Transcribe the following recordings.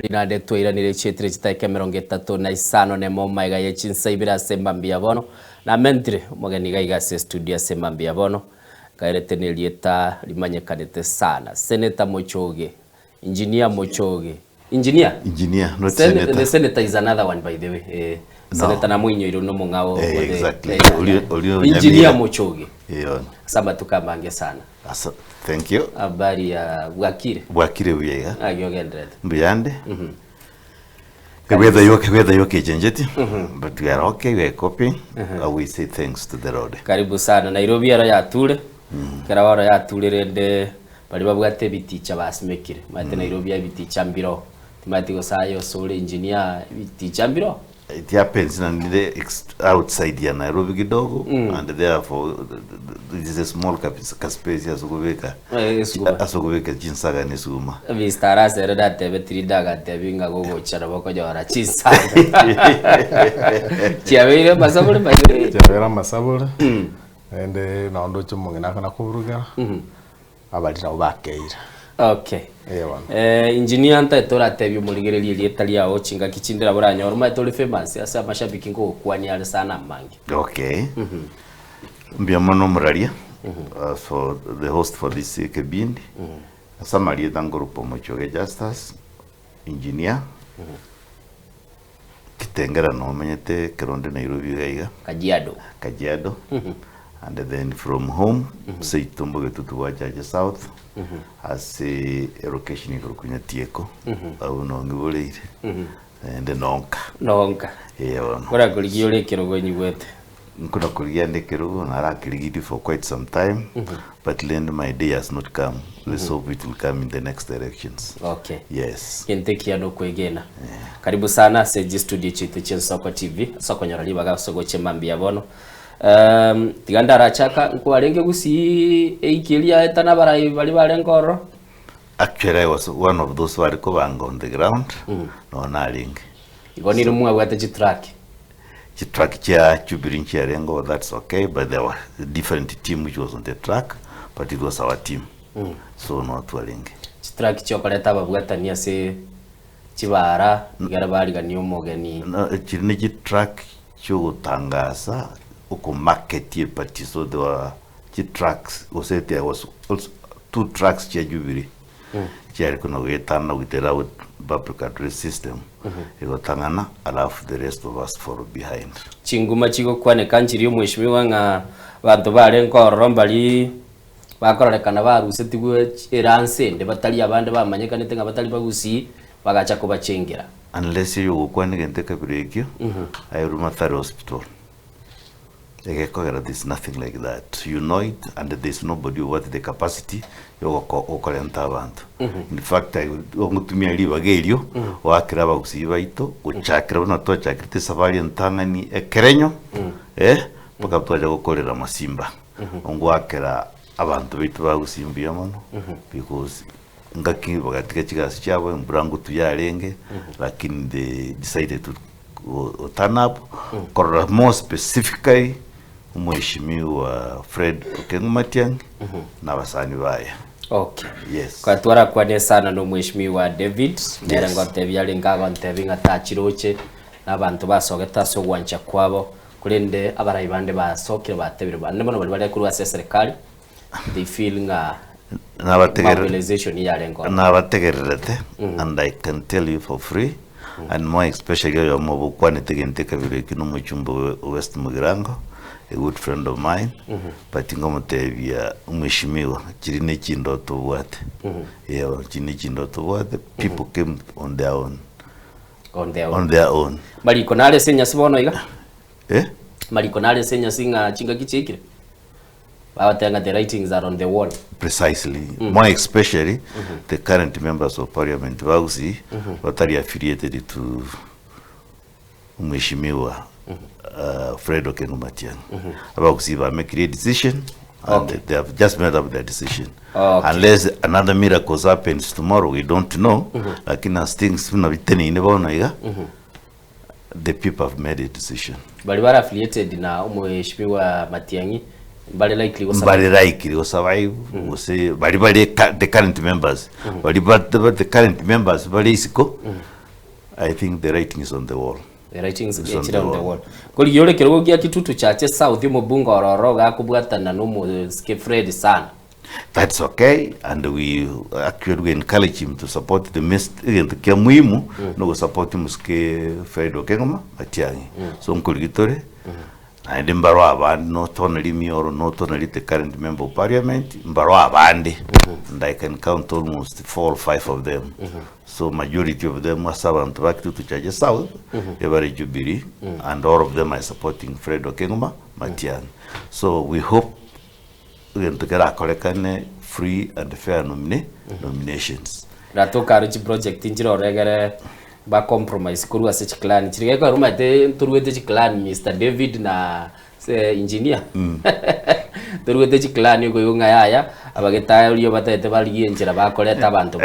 rinade twiranire chitire chitaike 35 nemo maiga ya chinsaibira sembambia bono na mentire mugeni gaiga se studio sembambia bono kairete ne lieta limanyekanete sana Senator Muchoge Engineer Muchoge Engineer not Senator. The Senator is another one by the way Senator na Mwinyo ilo no mungao exactly Engineer Muchoge sama tukamange sana. Thank you. Habari ya Bwakire uyega. Agyogendred. Mbiyande. Whether you kenjeti, but we are okay, we are coping. We say thanks to the road. Karibu sana Nairobi ara yature. Karawara yature rende bali babwate biticha basimekire. Mate Nairobi ya biticha mbiro. Timati go sayo sole engineer biticha mbiro. It happens outside ya Nairobi kidogo and therefore this is a small space asogubeka chinsaga nesuma vistara sereda tebe tridaga tebe ngago chara bako jora chinsaga chiavire masabule magire chiavira masabule ende naondo chumongena kana kuruga abalira ubakeira. Okay. Engineer anta etora tebyo muligerelie lietalia ochinga kichindira buranya oruma etole famous asa mashabiki ngo kwani ale sana mangi. Okay. Mbiamono muralia. For the host for this kebindi. Samaria tangorupo Muchoge Justus engineer. Kitengera no menyete keronde Nairobi gaiga. Kajiado. And then from home say tumboge tutuwa Jaja South. As a location kurukunya tieko au no ngibuleire and nonka kora kuligiyo lekero nyi wete nkuna kuligia ndekero na rakirigidi for quite some time but land my day has not come. Let's hope it will come in the next directions. Okay, yes kenteki ado kwegena karibu sana seji studio chite Chensoko TV soko nyarali baga sogo chemambia bono tigandara chaka nkuarenge gusi eikilia etana barai bali barengoro. Actually I was one of those who ko banga on the ground no nalinge igoni rumwe wate chitrack cha chubirinchi arengo. That's okay, but there were a different team which was on the track, but it was our team so not walinge chitrack chokoleta babwatania se chibara igara bali ganyo mogeni chirine chitrack cho tangasa uko market ye party. So there were two tracks. There was also 2 tracks cha Jubilee. Chia kuna wetana with the route public system. Ego tangana alafu the rest of us follow behind. Chinguma chigo kwane kanchiri mweshimiwa nga bantu bale nkoro mbali bakorekana baruseti gwe eransende batali abande bamanyekanete nga batali bagusi bagacha ko bacengera. Unless you kwane gente kabireki ayuruma thari hospital. There's nothing like that. You know it, and there's nobody who has the capacity. In fact, I want to me live again. Wakira bagusiba ito, uchakira na to chakirite safari ntangani ekerenyo, paka twaje gukorera masimba. Ongwakira abantu bitu bagusimbia mono because ngaki bagatika chigasi cyabo mbrangu tuyarenge, lakini they decided to turn up more specifically Mheshimiwa Fred Okengumatiang na basani baya. Okay. Yes. Kwa twara kwa sana no Mheshimiwa David nerango tebyale ngaga ntebinga tachiroche nabantu basogeta so wancha kwabo kulende abarayi bande basokire batebire bande bono bali kuri wase serikali they feel nga mobilization yarengo na bategererete and I can tell you for free and more especially yo mobu kwane tegente kabire kino muchumbo West Mugirango, a good friend of mine, but ingomotebia Mheshimiwa chirine chindoto wate. Yeah, chirine chindoto wate. People came on their own. On their own. Marikonale senya sibono iga? Marikonale senya singa chinga kichikire. The writings are on the wall. Precisely. More especially the current members of parliament wausi watari affiliated to Mheshimiwa Fred Okengumatiang. Wausi ba make a decision and they have just made up their decision. Unless another miracle happens tomorrow, we don't know. Lakini as things the people have made a decision. Bali bara affiliated na Mheshimiwa Matiang'i. Very likely will survive. We say, the current members. The current members, very easy. I think the writing is on the wall. The writings is on the wall. Kuli yole kirogo gia Kitutu chache South mubunga ororo gakubwatana no Fred sana. That's okay, and we actually encourage him to support the kia muhimu no support him ske Fred Okengoma Matiang'i. So Nkuligitore and mbarwa abandi not only me or not only the current member of parliament, mbarwa abandi, and I can count almost 4 or 5 of them. So majority of them are servant back to Chaje South, every Jubilee, and all of them are supporting Fred Okengoma Matiang'i. So we hope we to get a free and fair nominations. Ratoka Rich project injiro regere ba compromise kuru asech clan chirike ko ruma te turuwete clan Mr David na engineer turuwete clan yuko yunga yaya abageta uriyo batete baliye njira bakoleta abantu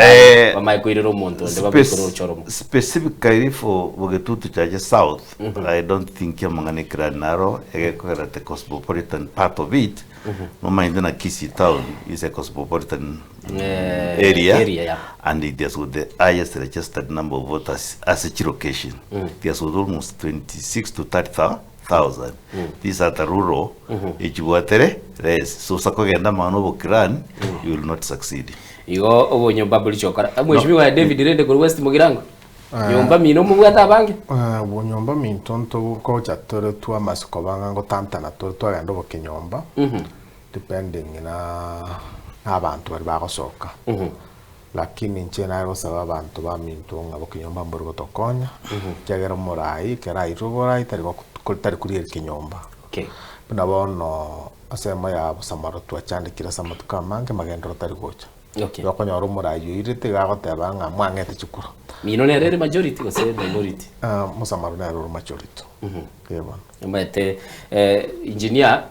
bamayikwirira umuntu nde babikoro choromo specifically for Bogetutu Chaje South. I don't think yamangane Granaro egekora the cosmopolitan part of it. No mind na Kisii town is a cosmopolitan area, yeah. And it is with the highest registered number of voters as a location. There's with almost 26 to 30,000. These are the rural. So sakogenda manobo clan, you will not succeed. Igo obo nyomba buli chokara. Mheshimiwa David Rende ko West Mugirango. Nyomba mino mubwata bange. Bo nyomba mintonto ko chatore twa masiko banga ngo tantana to twagenda bo kinyomba. Depending na abantu bari bagosoka. Lakini nche nayo saba abantu ba mintonga bo kinyomba mburgo tokonya. Cyagera murai kera iruborai tari bakutari kuri kinyomba. Okay. Bono asema ya busamaro twacandikira samatuka mange magendo tari gocha. Okay. Bakonya murai irite gagoteba nga mwangete chukuru. Mino ne majority ko se minority. Musamaro na majority. Keba. Mbete engineer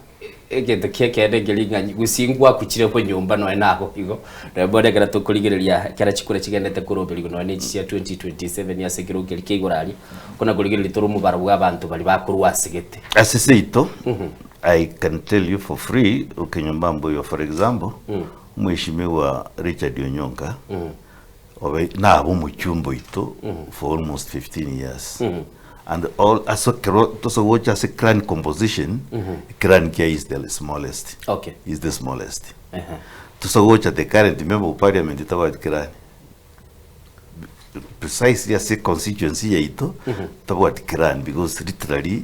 egete kekede gelinga gusingwa kukire ko nyumba no nako igo rebode gara to kuligereria kera chikure kigendete kuroberi no ne cia 2027 ya sekiro keligorali kona kuligereria to rumu barabwa abantu bali bakuru wasigete asisito. I can tell you for free ukenyomba mboyo for example Mheshimiwa Richard Onyonka na abo mu cyumbo ito for almost 15 years. And all as a to watch as a clan composition, clan kia is the smallest. Okay. Is the smallest. To watch at the current member of parliament it about clan. Precisely as a constituency ito, about clan because literally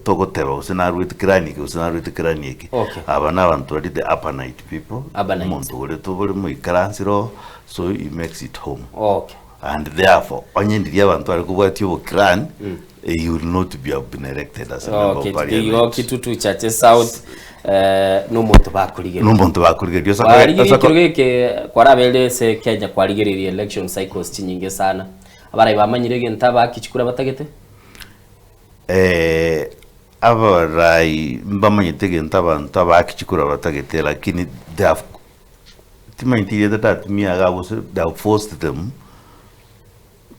togo teba usenaru with clan ki usenaru with clan yeki. Abana abantu the upper night people. Monto wole to wole mu clan so it makes it home. Okay. And therefore, onye ndiye abantu ari kubwati yo clan, you will not be elected as a member of parliament. Okay, Kitutu Chache South no muntu bakurigera. No muntu bakurigera. Ke kwarabele se Kenya kwarigerera election cycles chinyinge sana. Abarayi bamanyirege ntaba kichikura batagete? Abarayi bamanyitege ntaba kichikura batagete lakini they have timantiye that me they have forced them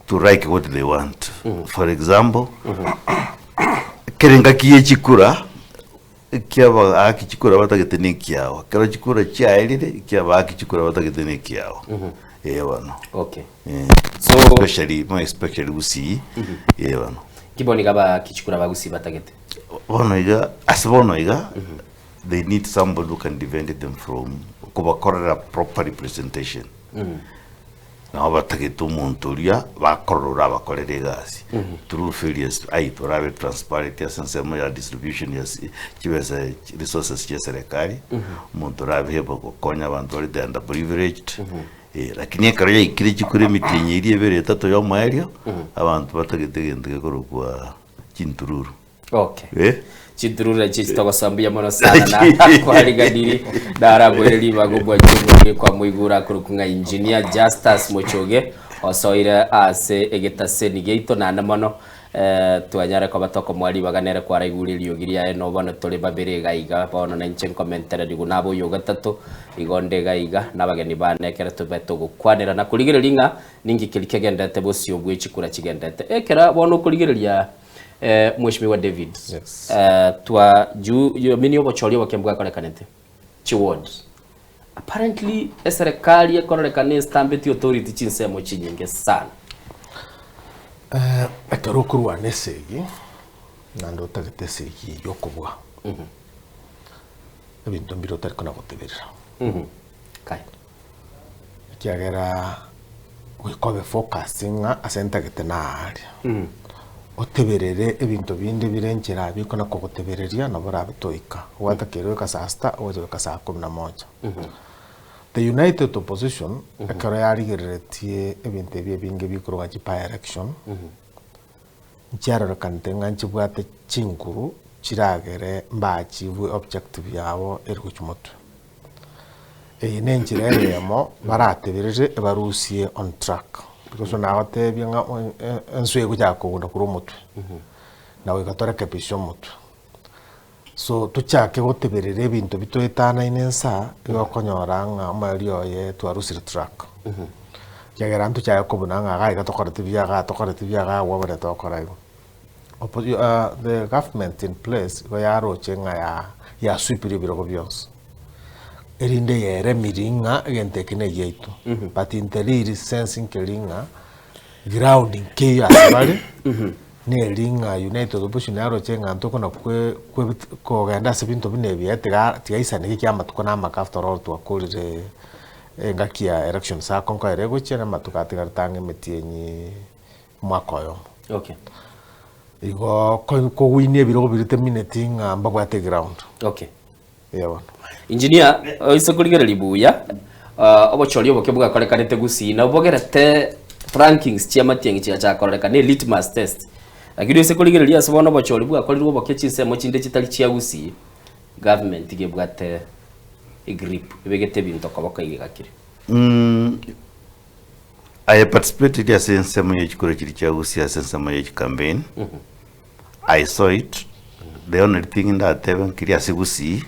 to write what they want. For example, kerenga kiye chikura kiaba akichikura batagete nekiawa. Kero chikura chairire kiaba akichikura batagete nekiawa. Wano. Okay. So especially usi. Wano. Kiboni gaba kichikura bagusi batagete. Bono they need somebody who can prevent them from kubakorera proper representation. Na abatagete umuntu uriya bakorora bakorere gasi through failures to have transparent sense ya distribution ya kibeza resources ya serikali umuntu rabihebo konya abantu bari the underprivileged lakini kare ikiri kikure mitinyiri ebere tato yo mario abantu batagete gendege korokwa kintururu. Okay. Chiturura chitoko sambia mono sana na kwaligadiri daragweli bagubwa chumwe kwa muigura kurukunga engineer Justus Mochoge osoire ase egeta senigeito na namono twanyare kwa batoko mwali baganere kwa raiguririo giria eno bono tole babere gaiga bono na nchen commentary digunabo yo gatatu igonde gaiga nabageni banekera tubeto gukwanira na kuligereria ningi kilikegendete bosi obwe chikura kigendete ekera bono kuligereria Mheshimiwa David. Yes. Twa juu mini obochori wakembwa korekanete. Chiward. Apparently serikali yakorekane stambeti authority chinsemo chinyinge sana. ekero okorwana esegi nando otagete esegi yokobwa ebinto mbiro otari kona goteberera kai kiagera wikobe focusing ase ntagete naari oteberere ebinto bindi birenchera bikona kogotebereria nabo rabitoika watakero kasasta ozo kasa 11 the united opposition ekero yarigereretie ebinto bingi bikoroga chi by election nchiarora kantenga nchibwate chinkuru chiragere mbachibwe objective yabo erikuchumotwe nenchira eremo baratebereje ebarusie on track because nabatebye nga enswego jakogunda kuri omutwe nawe gatora kepisho mutwe so tuchake goteberere ebinto bitoetana inensa yokonyora nga mario ye twarusire track yagera ntu chaya kobuna nga ga tokora tibya wabare tokora the government in place go yaro chenga ya swipiri birogo byose erinde yere miringa gente kine yeito but inteliri sensing kelinga grounding ke ya bale ne linga united opposition yaro chenga ntoko na ko ganda sebinto bine bietega tigaisa ne kya matuko na maka after all to akolire ngakia election sa konka erego chena matuka tigartange metienyi mwakoyo okay igo ko winie birogo birite minute nga mbagwate ground okay yeah engineer isekurigere libuya obochori oboke bwakorekanete gusina obogerete rankings chia matiengi chia chakoreka ne litmus test lakini isekurigere lia sobono obochori bwakorirwo oboke chisemo chinde chitali chia gusi government gebwate grip ebegete binto koboka igakire I participated as in some chikoro chiri chia gusi as in some campaign I saw it the only thing in that even kiria sigusi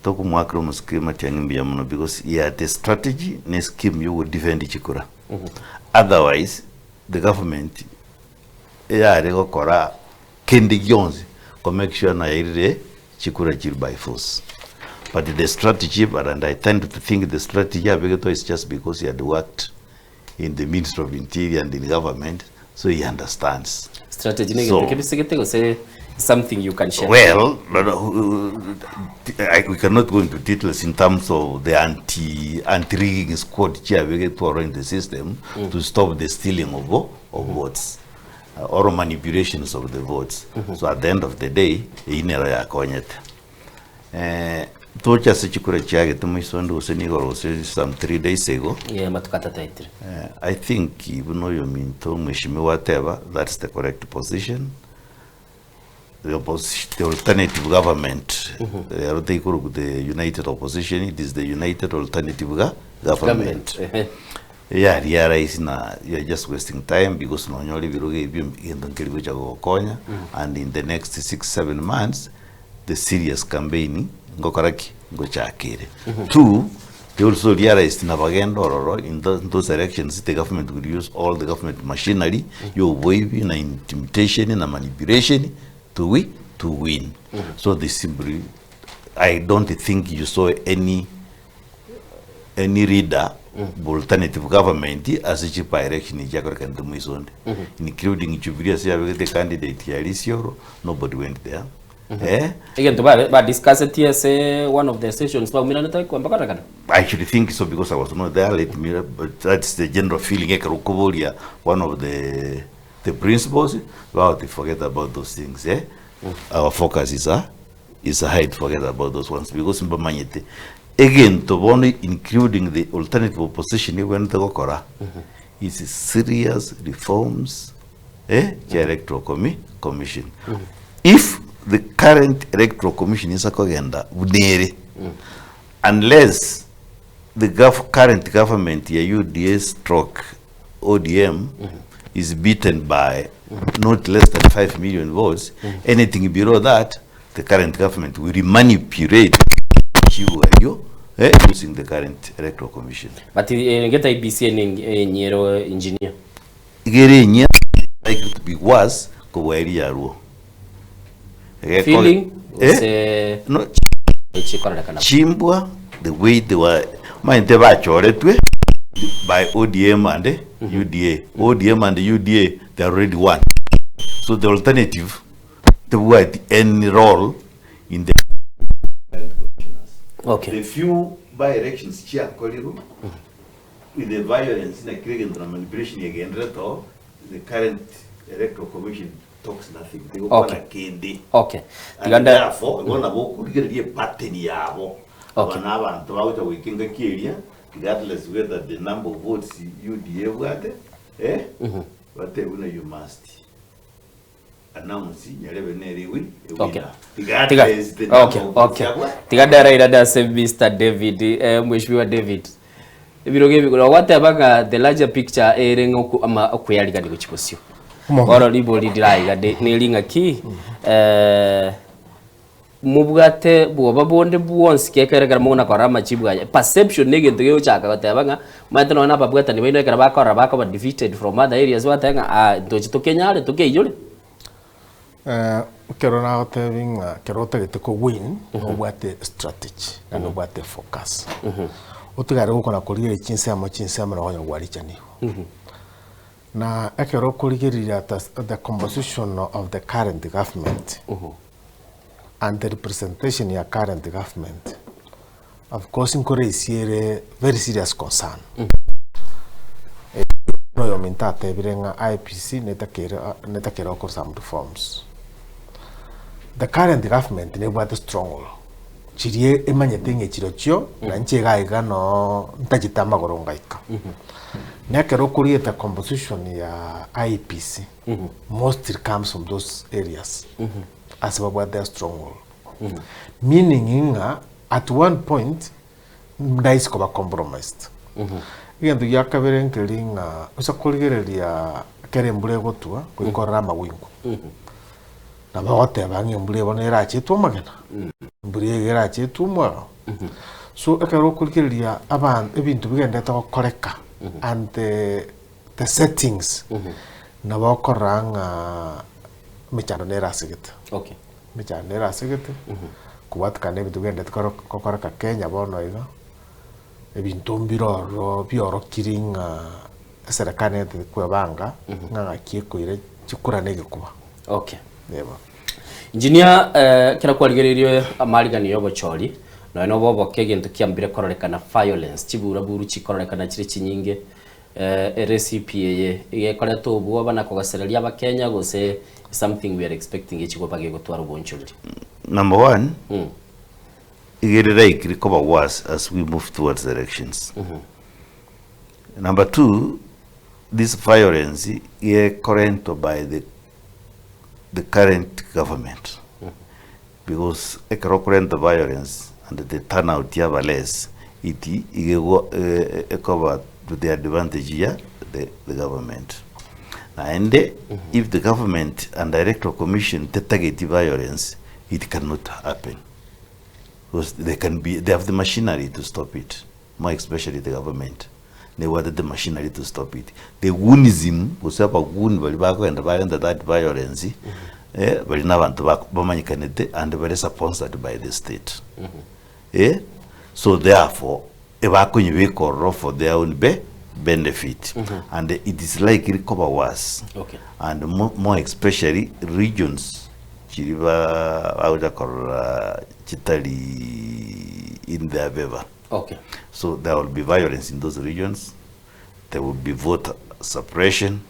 toku mwakro muskima changimbia muno because he had a strategy ne scheme you would defend chikura otherwise the government rego kora kendi gyonzi to make sure na ire chikura chiri by force but the strategy and I tend to think the strategy is just because he had worked in the Ministry of Interior and in government so he understands strategy so, say something you can share. Well, we cannot go into details in terms of the anti-rigging squad here we get to run the system to stop the stealing of votes or manipulations of the votes. So at the end of the day, inera ya konyete. Tocha sechikure chiage tumisondo usenigoro some 3 days ago. Yeah, matukata taitire. I think even though you mean to mheshimiwa whatever, that's the correct position. The alternative government, the united opposition, it is the united alternative government. Yeah, you're just wasting time because and in the next 6-7 months, the serious campaigning go karaki go chakere. Two, they also realized in those elections the government will use all the government machinery, your waving, intimidation and manipulation to win. So they simply, I don't think you saw any reader alternative government as a cheap election in Jakarta including Jubilee, the candidate here, nobody went there. Again, to discuss it here, say one of the sessions. I actually think so because I was not there. But that's the general feeling. One of the principles. Well, they forget about those things. Our focus is hide. Forget about those ones because again, to only including the alternative opposition when the Gokora is serious reforms. Electoral commission. If the current electoral commission is a kogenda unless the current government UDA stroke ODM is beaten by not less than 5 million votes, anything below that the current government will manipulate you using the current electoral commission. But get IBC engineer like to be worse ko feeling no chimbwa the way they were mind they were choretwe by ODM and UDA. ODM and UDA, they are already one. So the alternative, the word any role in the the few by-elections chia Koliru, with the violence in the Krieg and manipulation again, the current electoral commission talks nothing. They want to candy. Okay. And therefore, one of them could get a pattern yabo. Okay. Now, to out a weekend area, regardless whether the number of votes UDA were there, but you must announce okay. Tigada ida say Mr. David Mheshimiwa David ibiroge bigura whatever the larger picture erengo ama okuyaliga ndikuchikosio oro libo lidiraga ne linga ki mubwate bwoba bonde bwonsi kekeregera muna korama chibwa perception negento yo chaka batebanga matano na babwata ni bino ekera bakora bakaba defeated from other areas watanga ndochito kenyale tukeyole kero na hotevinga kero tegete ko win obwate strategy and obwate focus utugare gukona kurire chinse ama roho gwarichani na ekero kurigirira the composition of the current government and the representation ya current government of course incorresiere very serious concern no yo mintate birenga IPC netakera for some reforms. The current government ne bwate strong chirie emanyete chirochio na nchega iga no ntajitama gorongaika nekero kurieta composition ya IPC mostly comes from those areas as about their stronghold meaning inga at one point ndais koba compromised Igandu yakabere nkelinga usakoligereria kerembule gotua kuikora mawingu na bagote bangi mbule bonera chetu magena mbule gera chetu mwa so ekero kuligereria abantu ebintu bigenda tokoreka and the settings na bakoranga mechano nera sigete mechano nera sigete kuwatkane bitu bigenda tokoreka Kenya bono iga ebintu mbiroro bioro kiringa serikali kwebanga nganga kiekoire chikuranege kuba yeba engineer kira kwaligererio amarigani yobochori no bobo kegento kiambire kororekana violence chibura buru chikororekana chire chinyinge recipe ye koreto obu abana kogasereria abakenya gose something we are expecting echigo bage gotwara bonchori. Number one, it recover worse as we move towards the elections. Number two, this violence is current by the current government, because a current violence and the turnout here less, it covered to the advantage here the government. And if the government and the electoral commission target violence, it cannot happen. Because they have the machinery to stop it, more especially the government. They wanted the machinery to stop it. The Woonism was a wound and that violence, very now and very sponsored by the state. So therefore, evacuate for their own benefit, and it is likely to recover worse. And more especially regions. In their favor. So there will be violence in those regions. There will be voter suppression.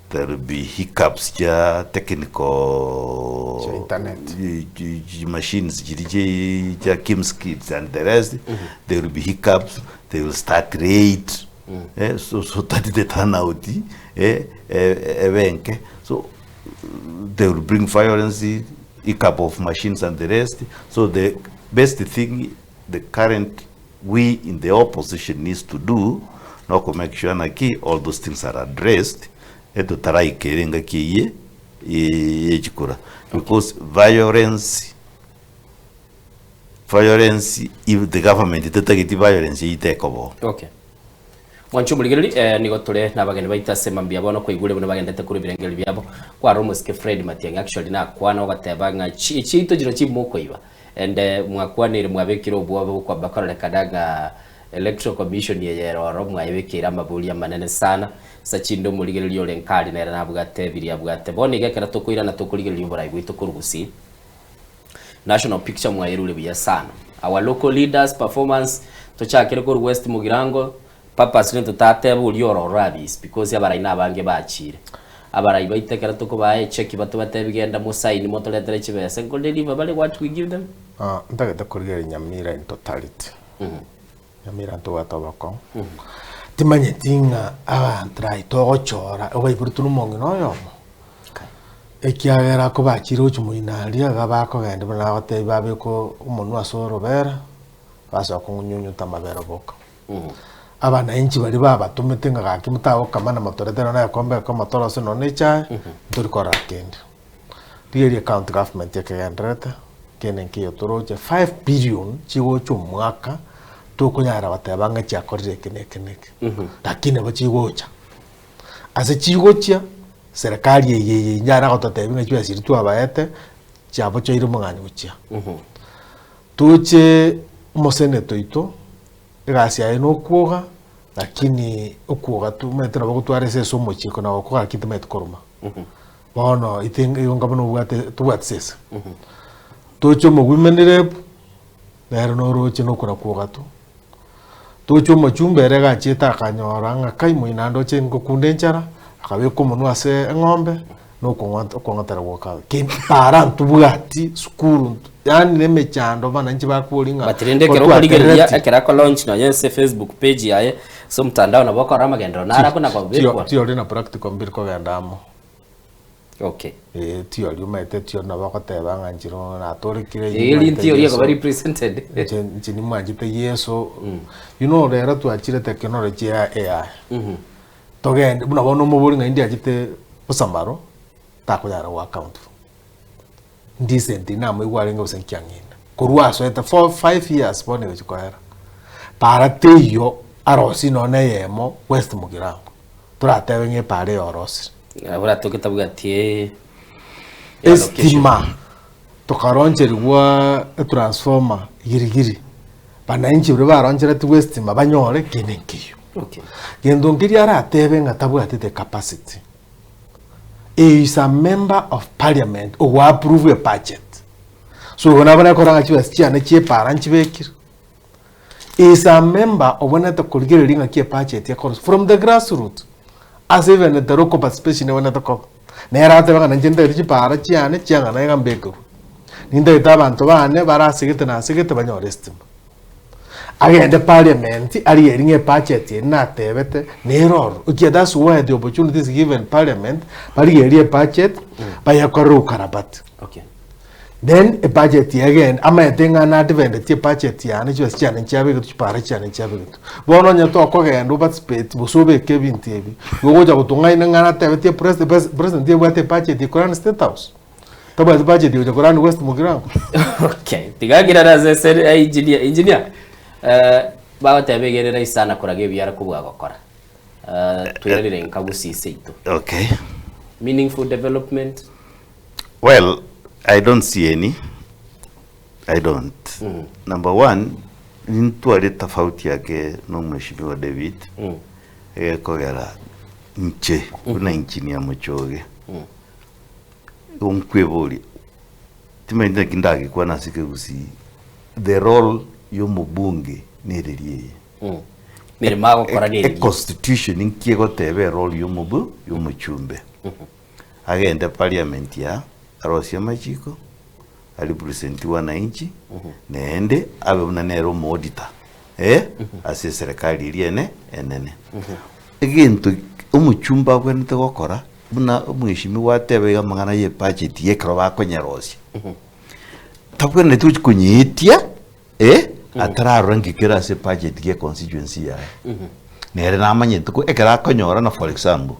There will be hiccups, technical internet machines, Kim's kids and the rest. There will be hiccups. They will start raid. So that the turnout. So they will bring violence, hiccup of machines and the rest. So the best thing the current we in the opposition needs to do, now to make sure that all those things are addressed, because violence, if the government take violence, it take over. Wanchumuligeri nigo tule na bageni baita Sembambia Bono ko igure bono bagendete kuri birengeli byabo kwa Romuske Fred Matiang actually na kwana batebanga chito jiro chimoko iba and mwakwanire mwabekiro bwabo kwa bakora kadaga Electoral Commission yeyeroro mwayibikira mabulia manene sana sachindo muligererio lenkali na nabugate biria bugate boni gekera tukuira na tukurigererio borai bwitu kurugusi national picture mwayirule biya sana our local leaders performance tochakire ko West Mugirango purpose ne tutate bulioro rabis because yabarai nabange bachire abarai baitekera tukubaye check batu batebigenda musaini motoletere chibese ngo deliver bale what we give them ndagete kurigera Nyamira in totality Nyamira to watobako timanye tinga abantra itogochora obaiburu numongi noyo ekiagera ko bakire uchumuinaria gabako gende bana gote babeko umuntu asoro bera basa kungunyunyu tamabera boka abana inchi bari babatumete ngaki mutago kamana motoretero na kombe ko motoro se none cha turi kora kende tieri account government yakendrata kenen kiyo toroje 5 billion chigo chumwaka tokunyara batebanga chakorire kineke lakini bachigocha ase chigocha serikali yeye nyara gotatebinga chwa siritu abaete chabo choire mungani buchia tuche moseneto ito egasi no kuoga lakini okuoga tu metera bagutware se somo chiko na okuoga kitimet koruma bono itinga yonga bono bwate tuwat sesa tucho mo women rep nero no roche no kura kuoga tu tucho mo chumbere ga cheta kanyora nga kai mo inando chen ko kundenchara akabe ko monu ase ngombe no kongatara woka ke para tubwati skuru yani nemechando bana nchi bakulinga batirende kero kuligeria ekera ko launch na yense Facebook page yaye so mtandao na boko rama gendro nara kuna kwa beko tio na practical mbir ko gendamo okay tio lumete tio na bako tebanga njiro na torikire ili tio ko very presented nchini mwanjite yeso you know there to achire technology ya AI togende buna bono muburi nga indi ajite usamaro takunyara wa account decent na mo igware ngo senkyangina kurwa so eta 5 years bone gikoera para teyo arosi none yemo West Mugirango turatewe nge pare orosi abura tukitabuga tie estima tokaroncherwa transformer girigiri bananchi bure baronchera tu West mabanyore kinenkiyo okay yendo ngiri aratebe ngatabuga tete capacity is a member of parliament who approve a budget. So when I koranga chiwa chiane chie paranchi bekir. Is a member of one of the colleague ringa kie budget from the grassroots. As even the local participation when the cop. Nera te banga njende richi para chiane chianga na ngam beko. Ninda itabanto bane bara sigete na sigete banyo restim. Again, the parliament are hearing a budget in Natevete, Neror. Okay, that's why the opportunity is given parliament, but here a budget by a Koru Karabat. Okay. Then a budget again, I'm a thing and not even the budget, and it was Chan and Chavik to Parachan and Chavik. One on your talk and Robert Spade was so big Kevin TV. We go to Tunga and Natevete, President, they were the budget, the Koran State House. The budget, the Koran West Mugirango. Okay, the guy as I said, engineer. Bawa tebegerera isana kurage byara kubuga gukora tuyarire nkagusise ito. Okay, meaningful development. Well, I don't see any. I don't. Number one, nintuare tofauti yake no mheshimiwa David kogera nche una nchini ya Muchoge umkweboli timenda kindagi kwa nasike gusi the role y'omubunge nererie mirima gukora nere constitution inkiego tebe role y'omuchumbe agenda parliament ya arosia machiko ali presenti wananchi nende abe munanero modita ase serikali iriene enene egintu omuchumba gwenete gokora buna omwishimi watebe gamangana ye budget yekro bakonyerosia tabwene tukunyitia atararrangi kira se budget ye constituency ya nere namanye tuko ekera konyora na for example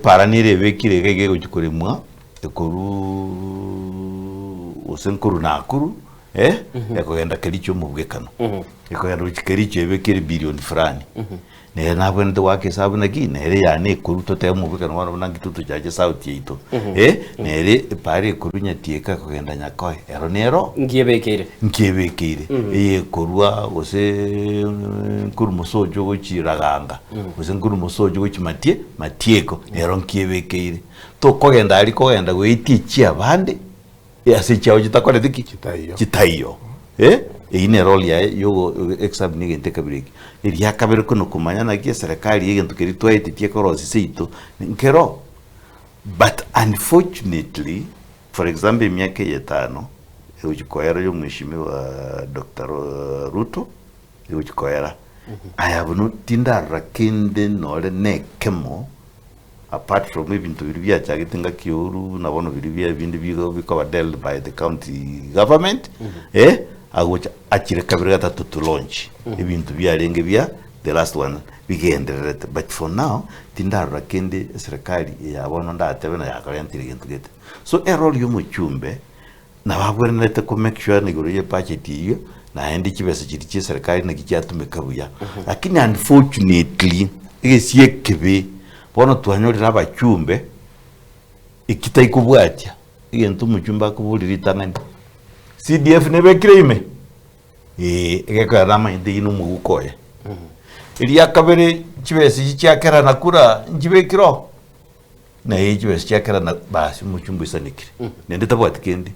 para nire bekire gege gukurimwa ekoru usenkuru nakuru ekogenda kericho mubwekano ekogenda ukericho ebekire billion frani ne na bwende wake sabu na gi nere ya ne kuru to te mu bikana wana nangi tutu jaje sauti yito nere pare kuru nyatieka kugenda nyakoe ero nero ngiebekire kurwa ose kuru musojo gochiraganga ose kuru musojo gochimatie matieko nero ngiebekire to kogenda ari kogenda goitichi abande ase chao chitakore diki chitaiyo ine role ya yo exam ni gente kabiriki iri yakabere kuno kumanya na gie serikali yegento keritwa etitie korosi seito nkero but unfortunately for example miaka yetano ujikoera yo mheshimiwa Dr. Ruto ujikoera ayabunu tindara kende nole nekemo apart from ibintu biribya cyagitenga kiuru nabono biribya bindi bigo dealt by the county government agocha akire kabiri gatatu to launch ibintu byarenge bya the last one bigenderere but for now tindara kende serikali yabona ndatebe na yakarentire gintu gete so error yo mucyumbe na babwerete ko make sure ni guriye budget iyo na endi kibese kiri serikali na kiyatumika buya lakini unfortunately igesiye kebe bono twanyorira abacyumbe ikitaikubwatya igentu mucyumba kubuliritangani CDF nebekire ime egeka rama indi ino mugukoye iri yakabere kibesi cyakera nakura njibekiro na kibesi cyakera na basi mucyumba isanikire nende tabwati kendi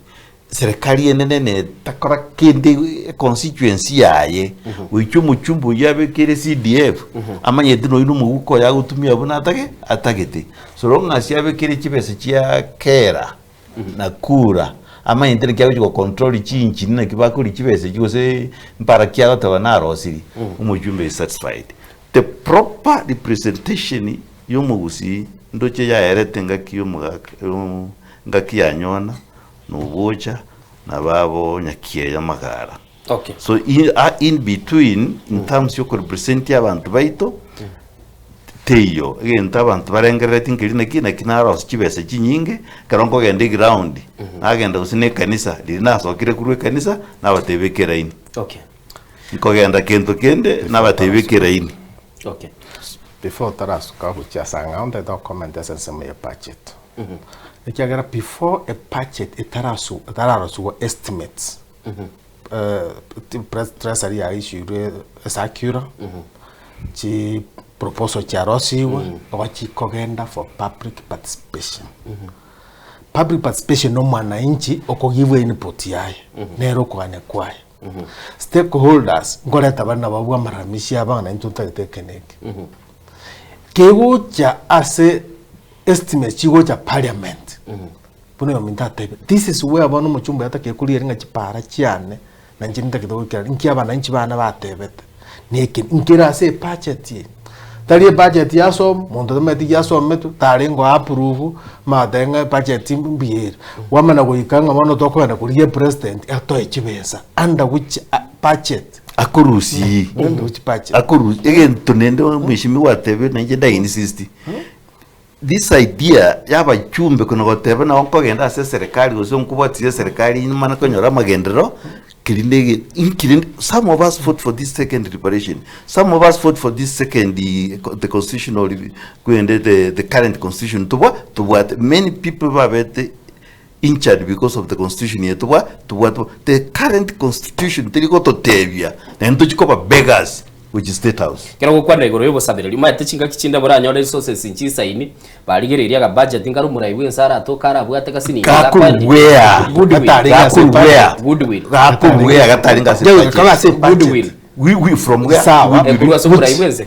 serikali yenene takora kendi constituency yaye wicu mucyumbu yabekire CDF amanye dino ino mugukoya gutumia buna atagete so longa siabekire kibesi cyakera nakura ama intene kya go control chinchi na kibakuri kibese cyose mpara kya batabana rosiri umujumbe is satisfied the proper representation yomugusi ndoche ya erete ngaki ngaki yanyona nubucha na babo nyakiye yamagara okay so in between in terms yo represent abantu baito teyo egenta abantu barengerera tingirina kina kinaro kibese kinyinge karongo gende ground agenda usine kanisa lina sokire kurwe kanisa nabatebekera ini okay nko genda kento kende nabatebekera ini okay before tarasuka kuchasanga on the document essence me budget ikiagara before a budget itarasu estimates treasury ya issue secure chi proposal cha rosiwa wachi kogenda for public participation public participation no mwananchi okogiwe input yaye nero kwane kwaye stakeholders ngoreta bana babwa maramishi abana ntutatekeneke kegocha ase estimate chigocha parliament puno yominta tebe this is where abana muchumba yatakekuriye ringa chipara cyane na njinda kidogukira nki abana nchi bana batebete neke nkira ase budget tari budget yaso mondo meti yaso metu tari ngo approve madenga budget mbiere wamana goikanga mano tokwenda kuriye president atoe chibesa under which budget akurusi which budget akurusi again tunende mwishimiwa tebe na njenda insist this idea yaba chumbe kuno gotebe na onkogenda ase serikali uzo nkubatiye serikali nyuma konyora magendero kirinde some of us fought for this second reparation some of us fought for this second the constitutional the current constitution to what many people were injured because of the constitution yet to what the current constitution tiko to tebia na ndo chikoba beggars which is state house kera gukwanda igoro yobo sabira lima yatechinga kichinda buranya ore resources inchisa ini barigereria ga budget ngaru murayiwe nsara to kara bwate kasini where goodwill gataringa se kama se goodwill we from where ekuru so murayiweze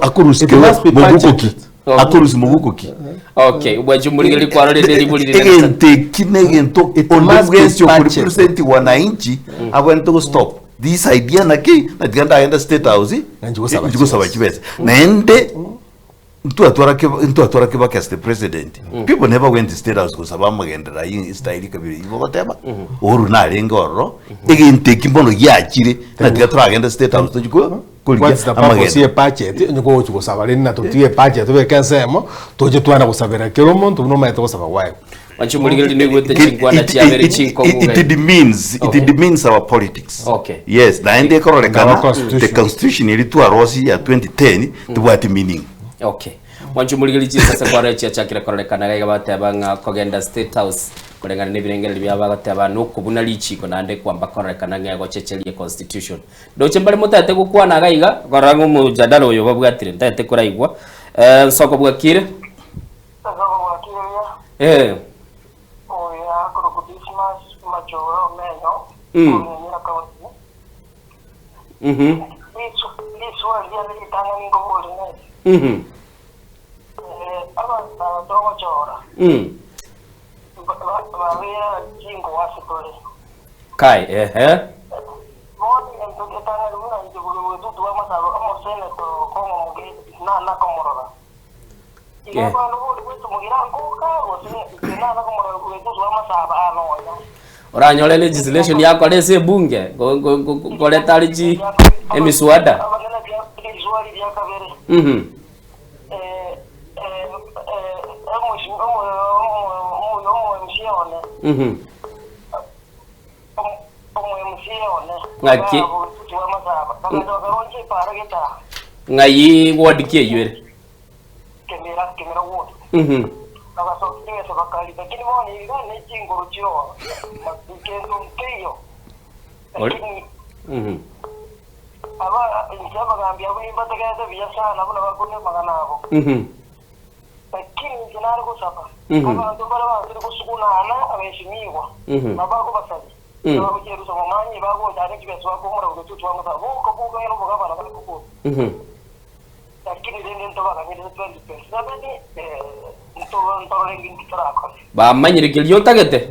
akurusi mugukoki akurusi mugukoki okay ubwaje muri kwaro rede muri ente kinegento onabwensi represent wananchi abwento stop this idea na tiganda aenda state house njiko saba kibese naende ntu atwara ke baka the president people never went to state house kusaba magendera in style kabiri ibo bateba oru na rengoro egente kimbono yakire na tigatwara agenda state house tujiko what's the purpose of budget nyiko kusaba rena to tie budget we kansemo toje twana kusabira kero muntu no maito kusaba wayo Wanchumuligiri ni gwete chingwana chia bere chinko muga. It demeans our politics. Okay. Yes, na ende korolekana the constitution ilitua rosi ya 2010 tubati meaning. Okay. Wanchumuligiri chisasa kwa rechi achakira korolekana gaiga bateba nga kogenda State House kulengana n'ibirengere by'abagateba no kubuna lichiko nande kwamba korolekana ngego chechelie constitution. Doche mbali mutate gukwana gaiga korango mujadalo uyo babwatire ntate kuraigwa. Soko bwakire. Eh. Oya krokodismas majoro menyo. Isso ali tanga ningo bolne. Aba dogo chora. Vaya jingo wasitore. Kai Moni entonces tanga luna y bulu tu vamos a vamos a to como na komorora. Y ya cuando vuelvo mugira ngoka o se na komorora tu vamos a no. Oranyole legislation yako lese bunge koleta lichi emiswada. Ngaki ngayi ward ke yure kemera ward aba so tinga so bakali lakini moni ngane chingoro chio makendo keyo aba njaba gambia buni batagada biasa na buna bakune magana abo lakini kinaro ko sapa aba ndo bara ba ko sukuna ana abeshimiwa nabako basali aba kujeru so manyi bago dane kibeso ko mura ko tutu amata ko ko ngero boga bana ko lakini ndio ndo baka ni 20% sabani ndo rengi kitarako ba manyire gyo tagete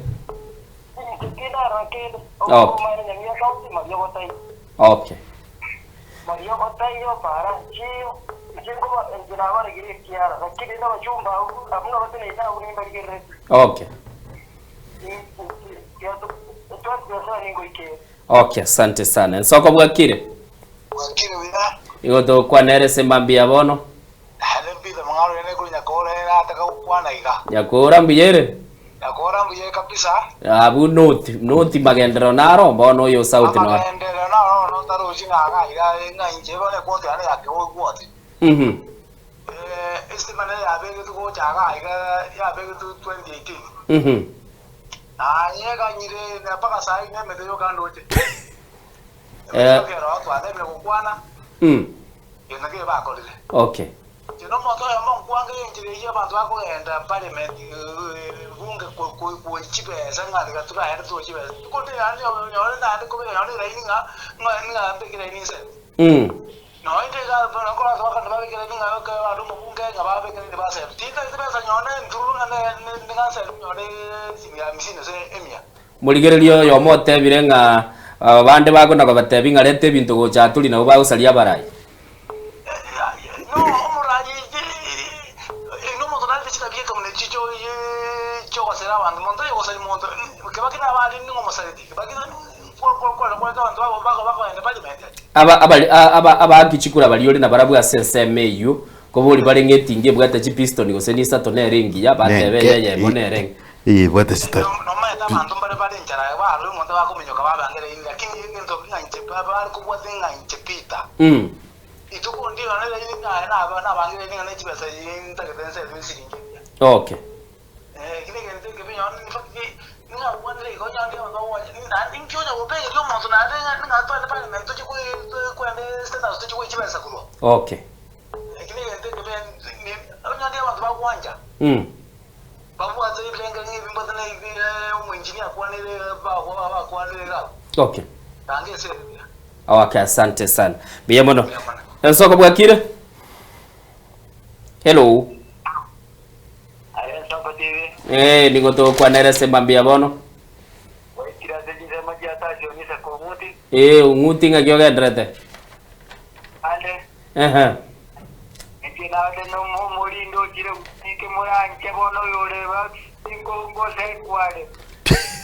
okay Mario Botayo para Chio Jengo enginaba regire kiara lakini na chumba hamna watu ni sawa ni bagire okay okay asante sana soko bwakire wina igoto kwa nere sembambia bono hale mpida mangalo ene kunya kore na ataka kwana iga yakora mbiyere yakora mbuye kabisa abu noti magendero naro bono yo sauti no magendero no taro shinga aga iga nga inje bone ko tane yake wo kwoti estimane ya bege tu chaga iga ya bege tu 2018 nyega nyire na paka sai ne me yo kando che kero to ade me kwana yena ke ba ko le okay no moto ya mon kwanga injire ya bantu ako enda parliament bunge ko chibe sanga ga tura era to chibe ko te ani yo na ande ko be ani reininga nga ande ke reinin se no inde ga no ko la ka ba ke reininga ka adu mo bunge ga ba be ke ni ba se tita ite ba sa nyone nduru nga nga se nyone singa misine se emia muligererio yo mote birenga bande bako nako batebi ngarete bintu go chatuli na ba usalia barai no omuraji no mo tonal de chita bien como le chicho cho ko será bando monto yo ko sali monto que va que na bali ni mo saliti que va que ko ka bantu bako ende parliament aba kichikura baliore na barabu ya sensemeyu ko boli barengetinge bwata chi piston go senisa toneringi ya batebeye ye monereng bwata sita no ma ta bantu bare njara ba ru monto bako menyoka ba bangere lakini ngento nganche ba ko bwata nganche pita ituko ndio na bangire ni ngane chibesa yinta ke tense siringi okay kile ngente ke binyo ni fakki ni ga wandre ko nyande ndo wa ni na ndinki oja obe yo mo na de na to na parliament to ko ande status to ko chibesa kulo okay kile ngente ke ben ni nyande wa ba kwanja babu azo iblenga ni bimba na ibi mu engineer kwa ne ba kwa ne ga okay tange se okay asante sana biyemono soko bwakire hello soko TV ningoto kwa nere sembambia bono waikira zejise maji ataji onisa kumuti unguti ngakyo gendrete ande na ade no molindo jire utike muranke bono yoreba ingo se kwale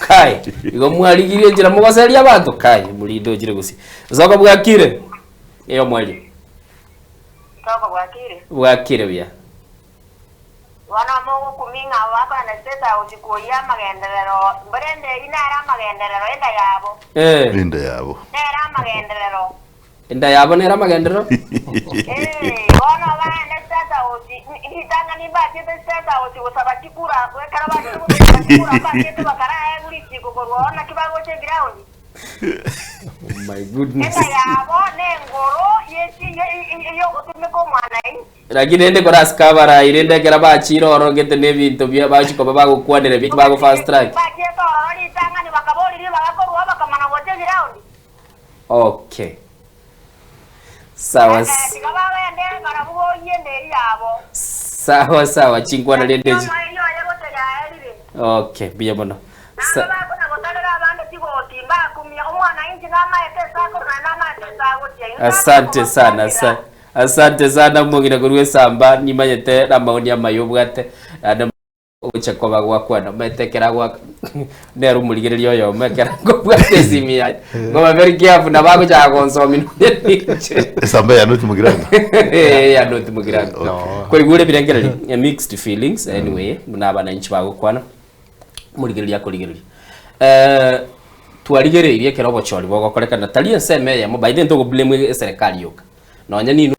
kai igo mwaligirie njira mugoceria abantu kai mulindo jire gusi soko bwakire iyo mwali soko bwakire bwakire bia wana mogo ninga wapa na seta usikuya magenderero brende inara magenderero enda yabo Enda yabo nera magenderero enda yabo nera magenderero ono baende seta usi hitanga ni bati seta usi usaba chikura kwekara bati chikura bati bakara eguri chiko korona kibago che ground. Oh my goodness. Enda yabo nengoro yesi yo kutumeko mwana lakini ende kora skabara irende kera ba chiro orongete ne bintu bya ba chiko baba gukwanira bitu bago fast track. Okay. Sawa. Sawa chingwana lendeji. Okay, biya bono. Asante sana mungina kuruwe samba nimanyete na maoni ya mayobwate na ucha kwa gwakwana metekera gwa nero muligererio yo mekera ngobwate simia ngoma very careful na bago cha konsomi samba ya noti mugiranga ya noti mugiranga kwa igure birengereri mixed feelings anyway muna bananchi bago kwana muligereria kuligereria twarigererie kerobo chori bogo koleka na talia seme ya mo by then to blame serikali yoka nonya ninu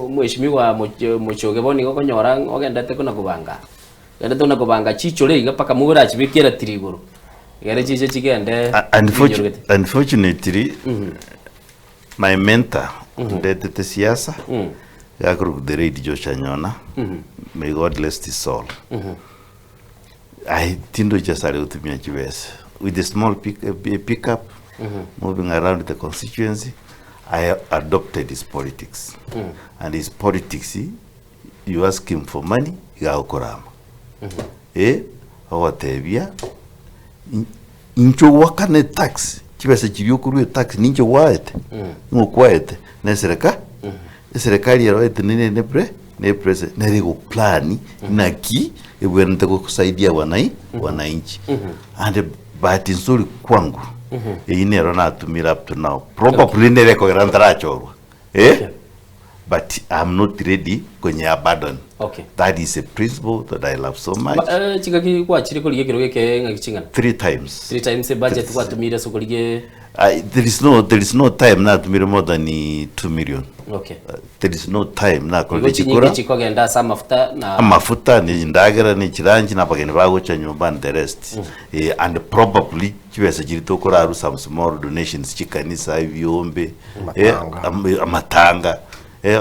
mweshimiwa muchoge boni gokonyora ogendete kuna kubanga gende tuna kubanga chichore iga paka mugura chibikira tiriguru gere chiche chigende unfortunately my mentor ndete siasa yakuru the radio Joshua Nyona may God rest his soul I tindo jasare utumia chibese with a small pickup moving around the constituency. I adopted his politics. And his politics, you ask him for money, he will korama. Awatebia, incho wakane tax, chibese chibiyokuru tax, nincho waete, ngo kwaete, nesereka, serikali ya waete neprese, nerego plani, naki, ebuenete kusaidia wananchi. And bahati nzuri kwangu, inero na tumira up to now. Probably nereko grandra chorwa. But I'm not ready kwenye abandon. Okay. That is a principle that I love so much. Chikaki kwa chiri kuli yekero yeke ngakichingana. 3 times. 3 times the budget kwa tumira so kuli ye. There is no time na tumira more than 2 million. Okay. There is no time na kuli chikura. Chiko genda sa mafuta na mafuta ni ndagera ni chiranji na bageni bago cha nyumbani the rest. And probably chibese jirito kora some small donations chikanisa ibiombe amatanga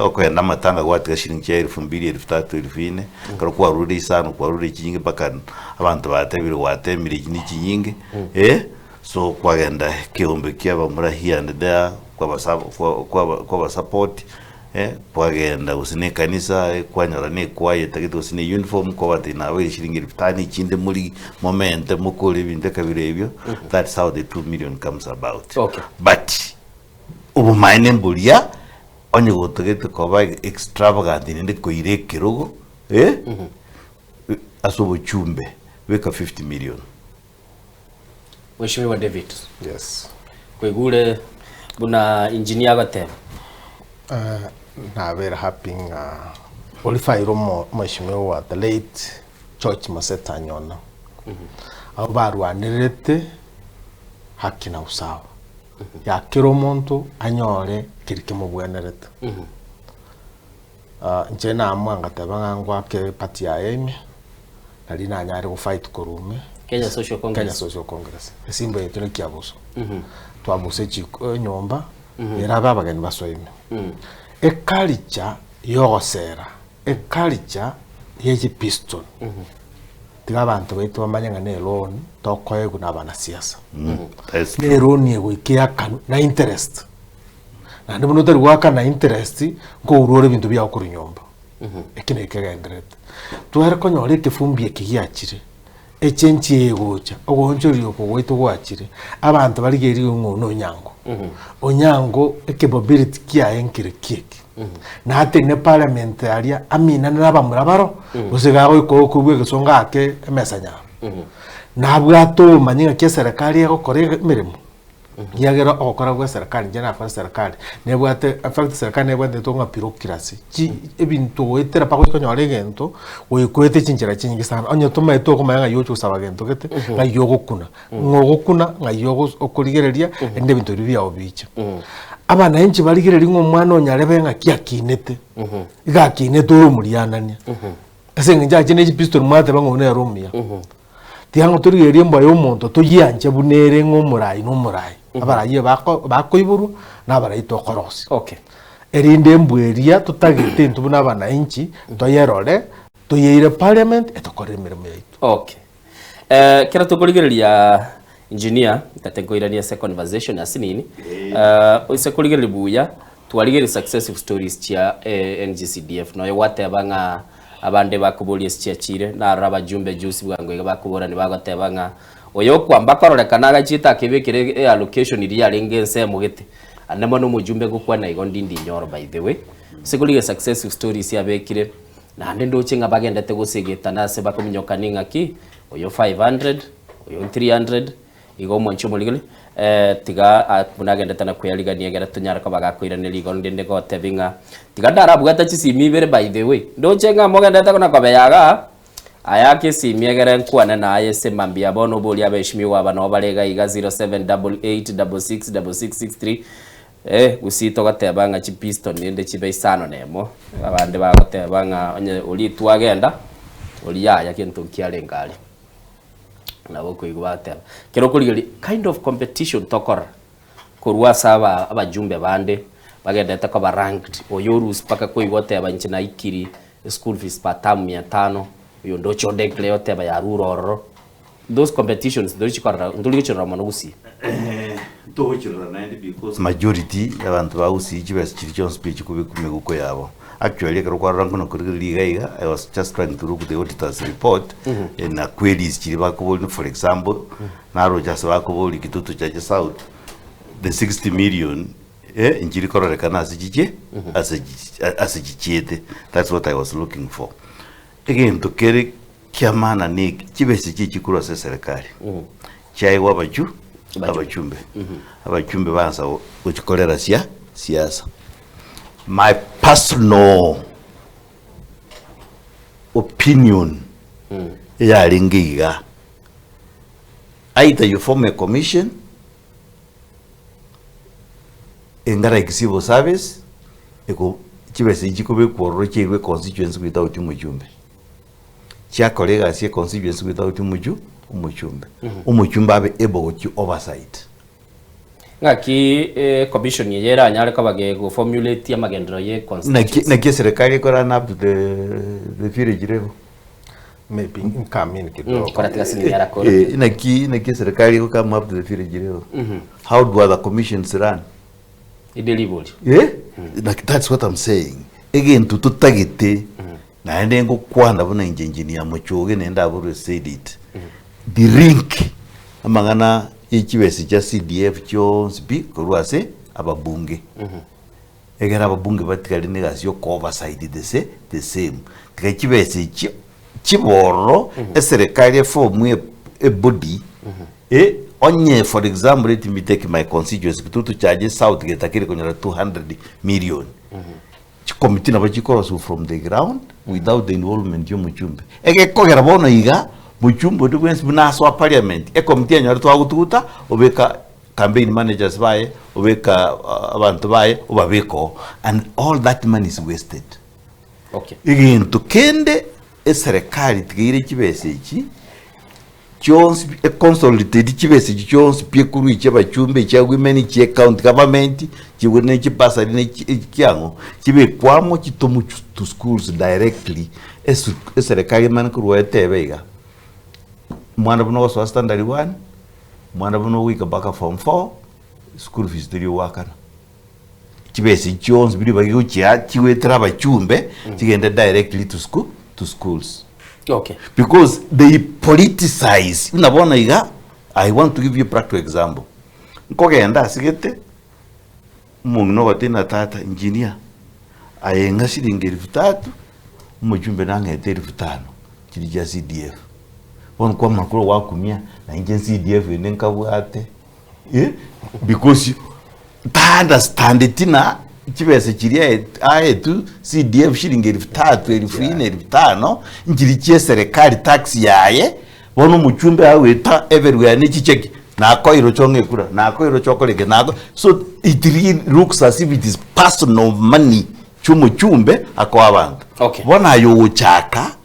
okwenda amatanga gwatika shilingi 2,000 3,000 karo kwa rudi sana kwa rudi kinyi baka abantu batebire watemire kinyi so kwa genda kiombe kiaba murahia and there kwa support kwa genda usine kanisa kwa nyora ne kwa yetagito usine uniform kwa batina we shilingi 5,000 chinde muri moment mukole binde kabire ebyo. That's how the 2 million comes about. Okay. But ubu maine mbulia onye gotogete koba extravagant ninde koire kirogo asobo chumbe weka 50 million. Mheshimiwa David. Yes. Kwegule buna engineer gote. Na very happy olifairo mheshimiwa the late George Maseta Nyona. Abo barwanirete haki na usawa. Ya kiro muntu anyore kirike mu bwenerete. Nje na amwanga tabangwa ke party ya eme nali na nyari go fight korume Kenya Social Congress. Kenya Social Congress. Esimbo yetu ne kiabuso. Twabuse chiko nyomba era babagani basoime. Ekalicha yogosera. Ekalicha yeji piston. Tiga abantu baitu bamanyanga ne loan tokoye kuna bana siasa. Ne loan ye wikia na interest. Na ndipo notari waka na interest ngo urore bintu bya kuri nyomba. Ekine kegenderete. Twara konyore kifumbi ekigiachire. Echenchi yegocha ogonjori okogwito gwachire abantu barigeri ngono nyango onyango capability kia enkire kieki na ate ne parliament aria amina na bamurabaro usigago ikokubwe gesonga ake emesanya na bwato manyinga ke serikali yako kore mirimo yagera okora gwa serikali njana kwa serikali nebwate affect serikali nebwate tonga bureaucracy chi ebintu etera pa ko nyore gento oyikwete chinjira chingi sana onyo tuma eto ko mayanga yocho saba gento kete nga yogo kuna ngogokuna nga yogo okoligereria ende bintu bibya obicha abana enchi baligereria ng'omwana onyarebe nga kiakinete igakinete urumurianania ase nja chine pistol mwate bangone rumia tiango turigerie mbaye omonto tuyanje bunere ng'omurai n'omurai abaraye bakoiburu n'abaraito korosi okay erinde mbweria tutagite ntubuna abana inchi toyerore toyeire parliament etokore mirimo yaitu okay kera tukurigereria engineer tatengoirania se conversation asinini ise kurigereria buya twarigereria successive stories chia NGCDF no watebanga abande bakubolie chiachire na raba jumbe juice bwango bakubora ni bagotebanga oyo kwamba kororeka agachita kibikire allocation iri yarengense mugete anemo no mujumbe gukwa na igo ndindi nyoro by the way sikulige successful stories yabekire na ndendo chinga bagendete gusigita nase bakuminyoka ninga ki oyo 500 oyo 300 igo mwancho muligele tiga bunagendete na kuyarigania gera tunyara ko bagakoiranira igo ndende ko tebinga tiga ndarabu gata chisimi bere by the way ndo chenga mogendete kona kobeyaga ayake simiegere nkwana na ayese mambia bono boli abeshimiwa abana balega iga 0788666663 usito gatebanga chi piston nende chibe isano nemo abande bagotebanga onye uli twagenda uli yaya kintu kialengali nabo kuigwateba kero kuligeli kind of competition tokora kurwa saba abajumbe bande bagendete ko ranked oyorus paka kuigwateba nchina ikiri school fees patam 500 yo ndo chonde leo teba ya ruroro those competitions ndo chikora ndo chikora manusi to chikora naende because majority abantu bausi chibes chirichon speech kubikume guko yabo actually kero kwa rango no kuriga I was just trying to look the auditor's report na queries chiri bakuboli for example na Rogers bakuboli kitutu cha South the 60 million injiri kororekana asijichete that's what I was looking for. Again, to carry kiamana ni chibesi chichikuru se serikali. Chai abachumbe. Abachumbe banza uchikolera siasa. My personal opinion ya lingiga. Either you form a commission engara civil service eko chibesi chikube kworochirwe constituency without mujumbe. Chia colleagues here constituency without umuchumbe. Umuchumbe abe able to oversight. Ngaki commission yera anyare kabage go formulate amagendro ye constituency. Na serikali ko run up the village level. maybe incoming kidogo kwa katika sini yara ko na serikali ko come up to the village level. How do other commissions run? Idelivered. Yeah? Like that's what I'm saying. Again to tagite na ende ngo kwanda bona engineer muchoge nenda aburu said it. The link amangana ikiwesi cha CDF cyo speak kurwase ababunge. Egera ababunge batikali negasyo oversight the same. Tikibesi chiboro eserikali form a body onye for example let me take my constituency to charge South Gate akiri konyara 200 million. Committee na bachikora from the ground without the involvement yo muchumbe. Ege kogera bono iga muchumbe do kwens bunaso parliament. Committee anyara twagututa obeka campaign managers bae obeka abantu bae obabeko and all that money is wasted. Okay. Again to kende eserikali tigire kibese iki Jones a consolidated chibese Jones piekuru ichaba chumbe cha women chi account government chiwene chipasa ne kyango chibe kwamo chitomu to schools directly eserikali man kuruete bega mwana buno so standard 1 mwana buno wika baka form 4 school fees diri wakana chibese Jones bili bagi chia chiwetra ba chumbe chigenda directly to schools. Okay. Because they politicize. Unabona iga, I want to give you a practical example. Nkogenda sigete mungno watina tata engineer ayenga shilingi 3000 mujumbe nangete 5000 kirija CDF. Won kwa makuru wakumia na inje CDF nenka bwate because ta understand tina chibese chiria aetu CDF shilingi 3,000 4,000 5,000 njirichie serikali tax yaye bono muchumbe aweta everywhere ni chicheki na koiro chonge kura na koiro chokoleke na so it really looks as if it is personal money chumbe ako abantu bona yo uchaka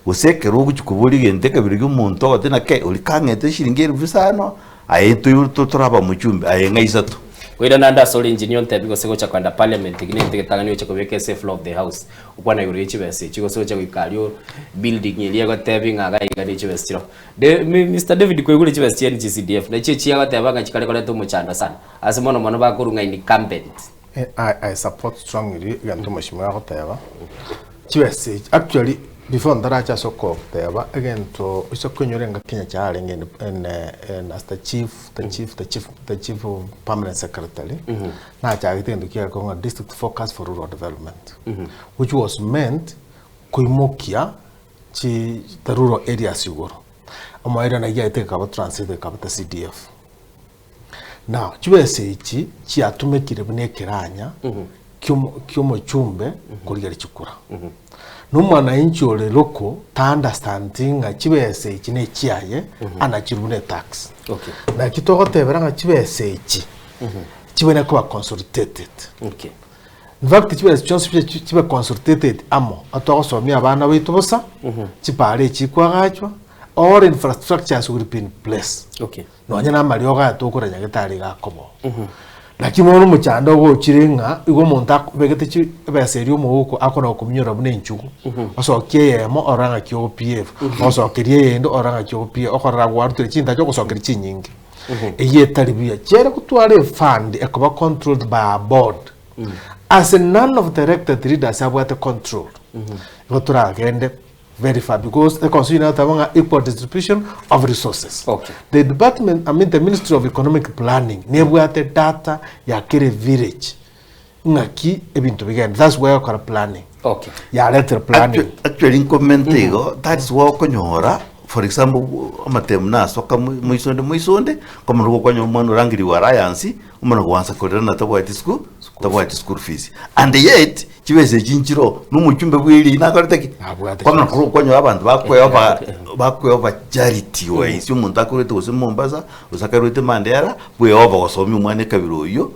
useke rugu chukubuli gendeka birigi umuntu ogatena ke ulikangete shilingi 5,000 ayetu yuturaba muchumbe ayenga isatu wira nanda soli engineer nte biko sego chakwanda parliament kine nteketangani ocha kubeke safe floor of the house ukwana yuri chibese chiko sego chakwikario building ile go tebinga aga igani chibese chiro de Mr David kwegule chibese NGCDF na chichi aga tebanga chikale kole to muchanda sana asimono mono bakurunga incumbent. I support strongly gantu mashimwa goteba chibese actually before ndaracha soko teba again to isokonyorenga Kenya chale ngene as the chief of permanent secretary na chagite ndukia konga district focus for rural development which was meant kuimokia chi the rural areas yugoro amaira na yaite ka transit ka CDF now chibese ichi chi atumekire bunekeranya kyomo chumbe kurigari chikura numwana inchole loko ta understanding chibese ichi ne chiaye anachirune tax na kitogotebera nga chibese ichi chibene kuba consolidated in fact chibese chibe consolidated amo atogosomia abana bitu bosa chipare chikwagachwa all infrastructures will be in place no nyana marioga atokoranya gitari gakobo lakini mono muchanda go chirenga igo monta begete chi beserio muko akona kumnyora bune nchugu aso kiyemo oranga kyo PF aso kiriye endo oranga kyo PF okora gwaru chinta cyo kusokera chinyingi eye taribia chere kutware fund ekoba controlled by a board as none of the elected leaders have got control gotura gende verify because the constitution has equal distribution of resources. The department, the Ministry of Economic Planning, never the data ya kere village. Ngaki ebintu begin. That's where you are planning. Ya letter planning. Actually, in commenting, that's why konyora. For example, amatemna soka muisonde, kama ruko kwenye umano rangiri warayansi, umano kuanza kodana tabu school fees. And yet, chibese chinchiro numuchumbe bwili nakarteki. Kama ruko kwenye abantu bakwe over charity wise, umuntu akurete ose Mombasa, usakarete Mandera, bwe over kosomi umwane kabiro yo,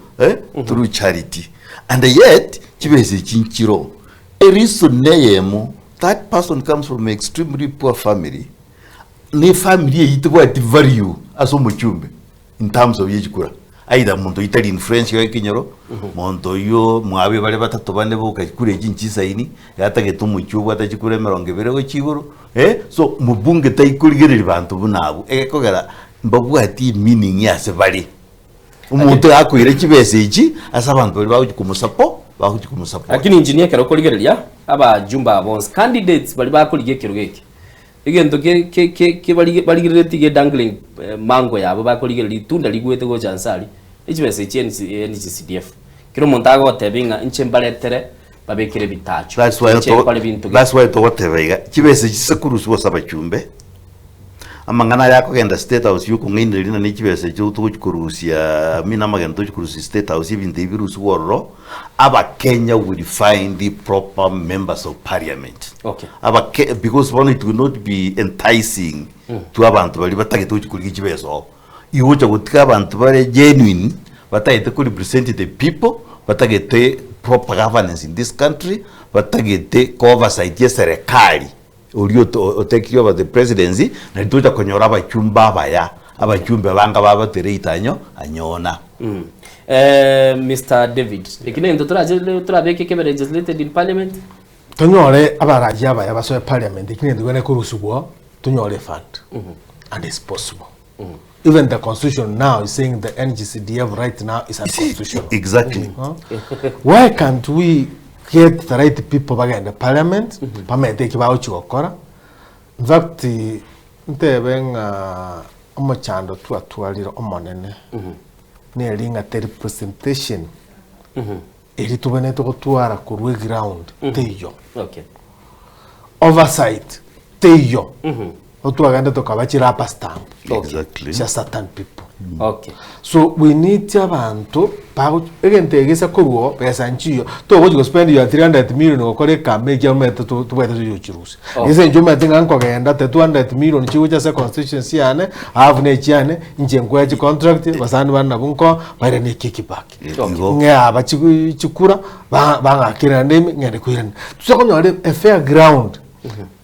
through charity. And yet, chibese chinchiro. A reason neyemo, that person comes from an extremely poor family. Ni family itwa at value aso muchumbe in terms of yechikura aida muntu itali influence yo kinyoro muntu yo mwabe bale batatu bane boka kure jinchisa ini yata getu muchubu atachikure meronge bere wechiburu so mubunge taikurigere bantu bunabo ekogera mbabu ati meaning ya se bali umuntu akwire kibese iki asabantu bali bawo kumusapo lakini engineer kero kurigereria aba jumba bonds candidates bali bakurige kirugeke igento ke baligire tige dangling mango yabo bakoligire litunda ligwete go chansali ichibese cheni CDF kiro montago tebinga inchembaletere babekire bitacho that's why to whatever chibese chisekuru so sabachumbe amangana yako genda state house yuko ngine lina ni chibese cyo tukurusia mina magento tukurusia state house ibindi virus worro aba Kenya will find the proper members of parliament because it will not be enticing to abantu bali batagete tukurigi chibeso iwocha gutika abantu bare genuine batagete ku represent the people batagete proper governance in this country batagete oversight ya serikali ulio take over the presidency na ndoja konyora abachumba abachumbe banga baba tereitanyo anyona Mr David lekine ndo turabeke kebe legislated in parliament tonyore abaraji abaya baso parliament lekine ndo gone kurusugwa tonyore fund and it's possible even the constitution now is saying the NGCDF right now is unconstitutional. Exactly. Why can't we get the right people back in the parliament? Pamete kibao chokora. In fact, ntebenga omachando tuatwalira omonene. Nelinga the representation. Eri tubene to tuara kurwe ground teyo. Oversight teyo. otwagenda tukabachira hapa stamp Exactly. cia certain people. Okay. So we need abantu egentegesa koruo pesa nchiyo to go spend your 300 million okore kame kya meta to bweta yo chirusi ise njuma tinga nko genda 200 million chiwo cha constituency yane have ne chiane nje ngwaje contract basani bana bunko bare ne kikibaki nge aba chikura ba ngakira ndemi ngene kuira tusakonyore a fair ground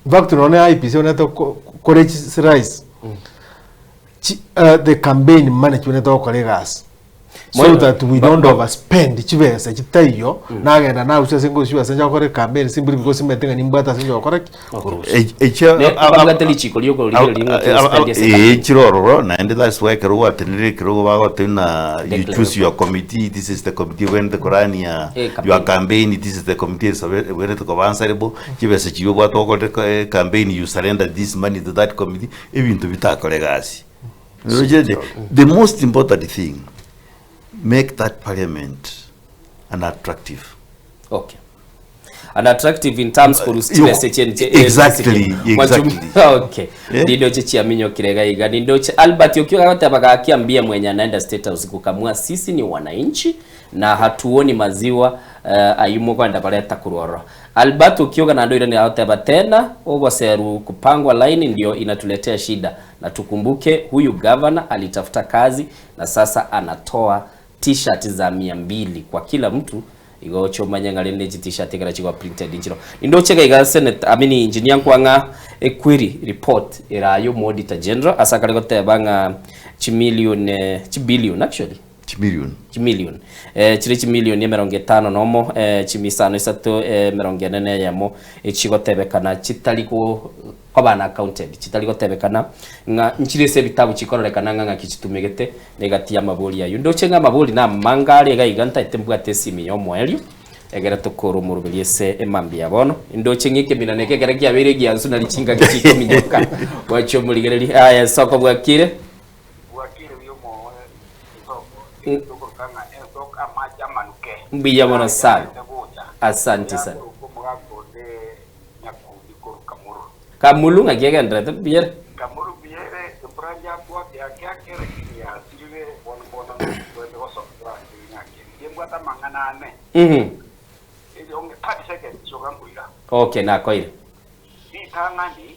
back to none IPC on to college rise the campaign management to colleagues so that we don't overspend chibesa chitayo nagenda na usese ngo shiba sanja kore campaign simply because metenga nimbata sanja kore abagateli chiko liyo ko chiroro na and that's why kero atenere kero bagotena you choose your committee, this is the committee when the Qurania your campaign, this is the committee so when to go answerable chibesa chiyo bwa to kore campaign you surrender this money to that committee even to bitakore gasi. The most important thing, make that parliament unattractive. Okay. Unattractive in terms for exactly. Okay. Ndindo chichi aminyo kirega iga ndindo Albert yokiwa hata bagakiambia mwenye anaenda State House kukamua sisi ni wananchi na hatuoni maziwa ayumo kwenda baleta kuroro. Albert ukiwa na ndio ni hata tena oboseru kupangwa line ndio inatuletea shida na tukumbuke huyu governor alitafuta kazi na sasa anatoa t-shirt za 200 kwa kila mtu igocho manyangale ne t-shirt gara chigwa printed injiro indo chega iga senate amini engineer kwanga query report irayo auditor general asakale gotebanga billion actually chimillion chire chimillion 50 nomo chimisano isato 40 yamo ichigotebekana chitaliko kwabana accounted chitaligotebekana nga nchirese bitabu chikorekana nga kichitumegete negati ya maboli yayo ndo chenga maboli na mangale ga iganta itembuga tesimi yo mwelio egera tokoro murubeliese emambia bono ndo chengike minaneke gera gyabere gyansu na lichinga gikiko minyoka wacho muligereri aya soko bwakire yo mo kanga ensoka maja manuke mbiya bono sana asante sana Kamulu ngagega ndrete biere Kamulu biere branja kwa ya kere ya sirive bona kwende wasokra nyake yemwata mangana ne ili onge 30 seconds yoganguira okay na koire itangani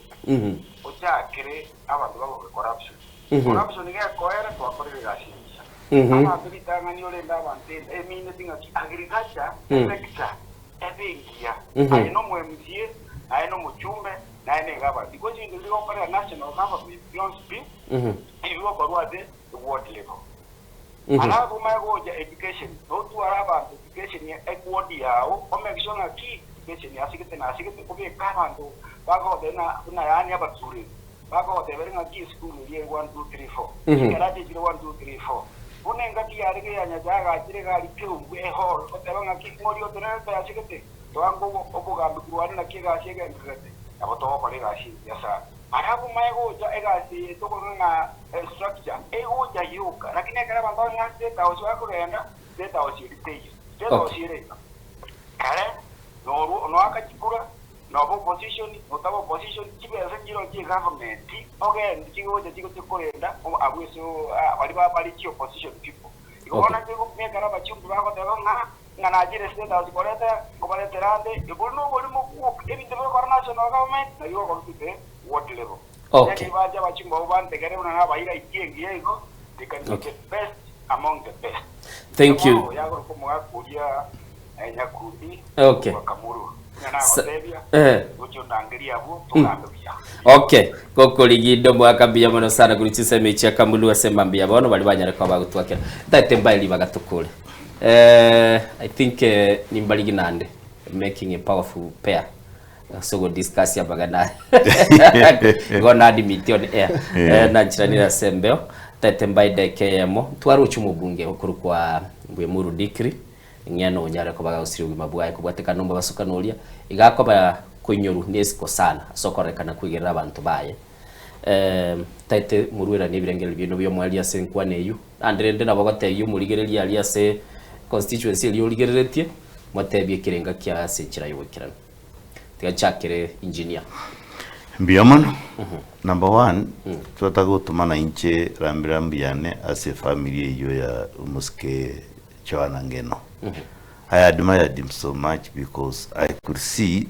ocha kere abantu babo corruption corruption nge koera to akorere gashinja ama bitangani ole ndabante emine tinga agriculture sector ebengia ayino mwemzie ayino muchumbe na ene gaba because in the opera national government beyond speed you go for the ward level alafu magoja education no tu araba education ya equity yao o make sure na ki education ya asikete ko be kabando bago dena una yani abazuri bago de beringa ki school ye 1 2 3 4 karaje 1 2 3 4 unenga ki yarige ya nyaga kire gali peumbu e hall ko tebanga ki ngori otena ya asikete to ango obogambi kuwani na kiga shege ngate abo to ko lega shi yasa arabu magoja egasi to ko nga structure egoja yuka lakini kala bando nga seta oso akugenda seta osiriteyo seta osire kale no akachikura no opposition otabo position kibeza ngiro ki government okay ndikigoja chikokorenda abweso bali bali chi opposition people ikona chiko mekara bachumbu bako tebo nga najire state house korete kobareterande ibuno boli mu ebinte bako national government nayo ko kite what level okay baje bachimbo bante kare una na baira ikiengi yego they can be the best among the best thank you yago ko mwa kulia nyakudi okay Kamuru okay koko ligido mwakambia mono sana kulichisa mechi ya Kamulu asembambia bono bali banyare kwa bagutwakira date mbaili bagatukule I think nimbaligi nande making a powerful pair so go discuss ya bagana gonna admit on air na chiranira sembeo date mbaide KMO twari uchumu bunge okuru kwa ngwe muru dikri ngeno nyare ko baga usiri mabwaye kubwateka nomba basukanulia igako ba kunyoru nesiko sana sokorekana kwigera abantu baye taite muruira nibirengero bino byo mwali ya senkwane yu andrende nabogote yu murigereri ali ya se constituency ali urigereretie motebye kirenga kya sekira yubukirana tiga chakere engineer Mbiamono. Number one, tuatago tumana inche rambirambiane as a family yo ya umuske Joanna Ngeno. I admired him so much because I could see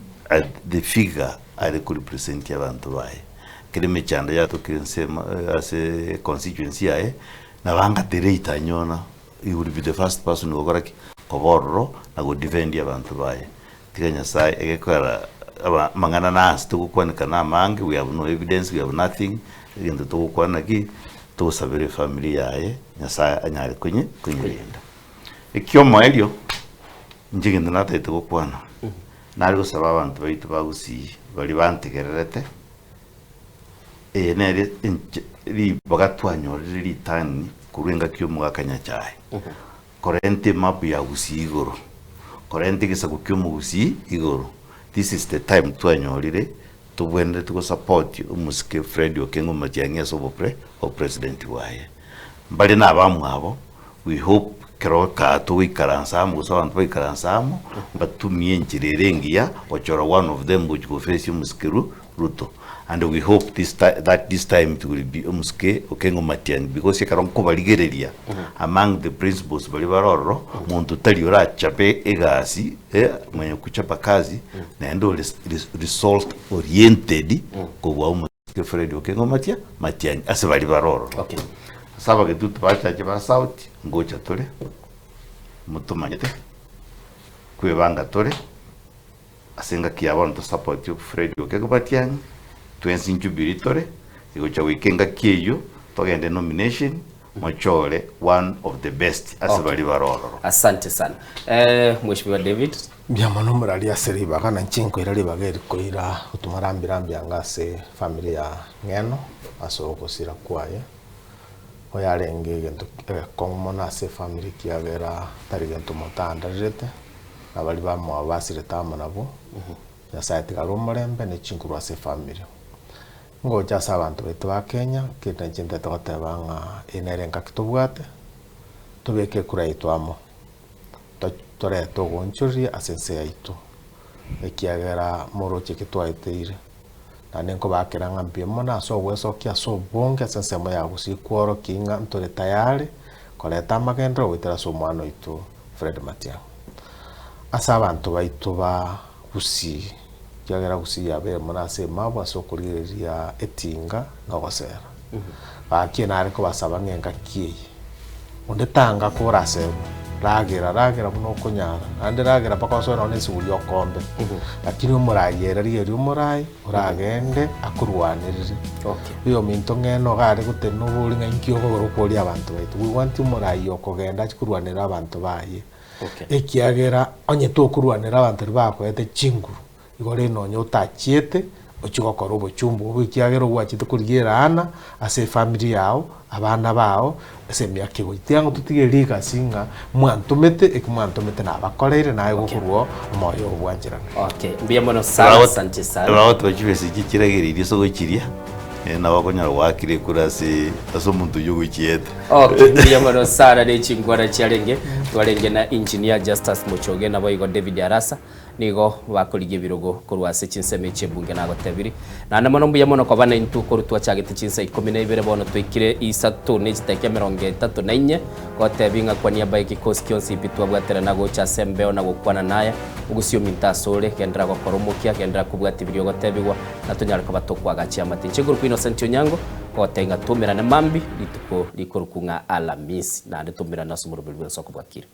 the figure I could present abantu bae. Kile mechanda ya tukensema as a constituency ae na wanga tereta nyona. He would be the first person who go koborro na go defend abantu bae. Tikanya sai egekwara mangana nas to kwana kana mangi, we have no evidence, we have nothing. Ngendo to kwana ki to sabere familia yae nyasa anyari kunye kunyenda. Ekyomo elio njigenda nata ito kwana. Nalgo sababa abantu baitu bagusi bali bantegererete. Nere ri bagatwanyo ri tani kurenga kyomo gakanya chai. Korente map ya gusi igoro. Korente kisa kyomo gusi igoro. This is the time twanyorire to wende to support umuske Fred Okengo Matiang'i o president waye. Mbali na abamu abo, we hope keroka to ikaransamu so abantu ikaransamu batumie njirerengia ochora one of them which go face umuske Ruto. And we hope that this time it will be umuske Okengo Matiang'i because yakaronko baligereria among the principals bali baroro muntu tali ora chape egasi mwenye kuchapa kazi na ndo result oriented kwa umuske Fred Okengo Matiang'i ase bali baroro. Okay. Saba ke tutu bacha chaba south ngocha tole mutumanyete kwebanga tole asenga kiabona to support you Fred Okengo Matiang'i twensi njubiritore ikocha wekenga kieyo togende nomination mochole one of the best asabali baroro. Asante sana. Mheshimiwa David Mbiamono murali aseriba kana nchinko irali bageri koira utumarambirambi angase familia Ngeno asoko sira kwaye oyarenge gento komona se family kiagera tarigento motanda jete abali bamwa abasire tamanabo ya site garomorembe ne chinkuru ase family ngo jasa abantu betu ba Kenya kita nchinde totebanga inerenga kitubwate tubeke kuraitwamo tore togonchuri asense yaitu ekiagera moroche kitwaiteire na nenko bakiranga mpimo na so weso kia so bonge asense moya gusikworo kinga ntore tayari koleta magendo witera so mwana itu Fred Matiang'i asa abantu baitu ba gusi kiagera gusi yabe mona se mabwa so kuriria etinga no gosera bakiena ariko basaba ngenga kiye onde tanga korase ragira muno kunyara ande ragira paka so na onesi uri okombe lakini umurayera ri umurai uragende akurwanirire. Okay. Iyo minto Ngeno gari guteno buri ngankyo ko kuri abantu baitu we want umurayi okogenda kurwanira abantu baye. Okay. Ekiagera onye to kurwanira abantu bako ete chinguru igore no nyota chiete ochigokora obochumbu obikiagera gwachite kurigira ana ase family yao abana bao ase myake goitiango tutigeriga singa mwantumete ekumwantumete na bakoreire naye gokurwo moyo obwanjira. Okay. Mbiamono sana asante sana. Rawoto bachibese kikiragirira so gochiria na bakonyara wakire kurase aso muntu yugo chiete. Okay. Mbiamono sana de chingwara chiarenge twarenge na engineer Justus Muchoge na boigo David Arasa nigo bakurigie birogo kurwase chinseme chebunge na gotebiri na namono mbuyamono kwa bana intu korutwa chagete chinsa 12 bono twikire isatu ne chiteke 34 gotebinga kwa niaba y'ikikosi kyonsi bitwa bwatera nago cha sembeo na gukwana naye ugusio mintasore kendra kwa koromokia kendra kubwati birio gotebigwa na tunyaraka batokwa gachia matinche group Innocent Onyango kotenga tumira na mambi lituko likorukunga alamisi na ndetumira na sumuru bilbilo soko bwakira.